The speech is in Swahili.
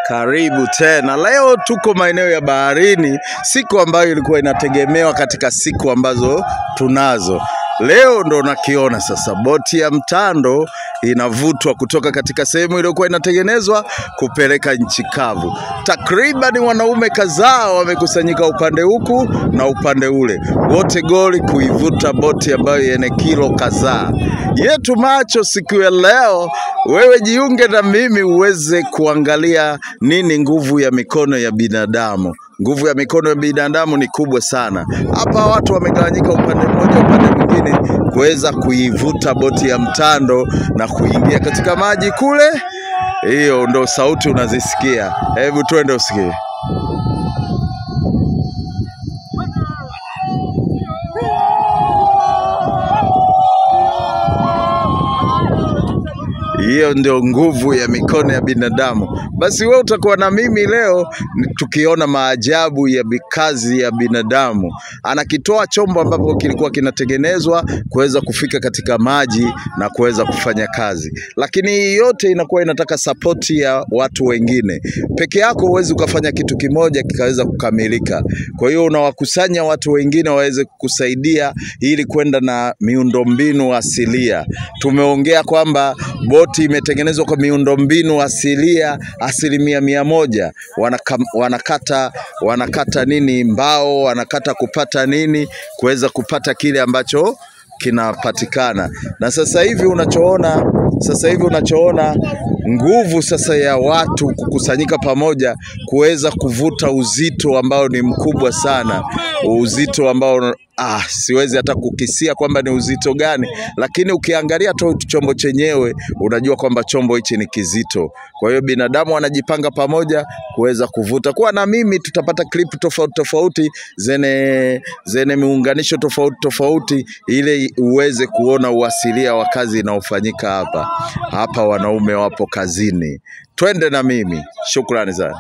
Karibu tena. Leo tuko maeneo ya baharini, siku ambayo ilikuwa inategemewa katika siku ambazo tunazo. Leo ndo nakiona sasa boti ya mtando inavutwa kutoka katika sehemu iliyokuwa inatengenezwa kupeleka nchi kavu. Takriban wanaume kadhaa wamekusanyika upande huku na upande ule, wote goli kuivuta boti ambayo yenye kilo kadhaa. Yetu macho siku ya leo, wewe jiunge na mimi uweze kuangalia nini nguvu ya mikono ya binadamu. Nguvu ya mikono ya binadamu ni kubwa sana. Hapa watu wamegawanyika upande mmoja upande mwingine kuweza kuivuta boti ya mtando na kuingia katika maji kule. Hiyo ndo sauti unazisikia. Hebu twende usikie. Hiyo ndio nguvu ya mikono ya binadamu. Basi wewe utakuwa na mimi leo tukiona maajabu ya kazi ya binadamu. Anakitoa chombo ambapo kilikuwa kinatengenezwa kuweza kufika katika maji na kuweza kufanya kazi. Lakini yote inakuwa inataka support ya watu wengine. Peke yako huwezi ukafanya kitu kimoja kikaweza kukamilika. Kwa hiyo unawakusanya watu wengine waweze kukusaidia ili kwenda na miundombinu asilia. Tumeongea kwamba boti imetengenezwa kwa miundombinu asilia 100%. Wanakata nini mbao, wanakata kupata nini kuweza kupata kile ambacho kinapatikana. Na sasa hivi unachoona nguvu sasa ya watu kukusanyika pamoja kuweza kuvuta uzito ambao ni mkubwa sana. Uzito ambao siwezi hata kukisia kwamba ni uzito gani, lakini ukiangalia tu chombo chenyewe unajua kwamba chombo hichi ni kizito. Kwa hiyo binadamu wanajipanga pamoja kuweza kuvuta. Kwa na mimi tutapata clip tofauti zene miunganisho tofauti ili uweze kuona uasilia wa kazi inaofanyika hapa. Wanaume wapo kazini. Twende na mimi. Shukrani sana.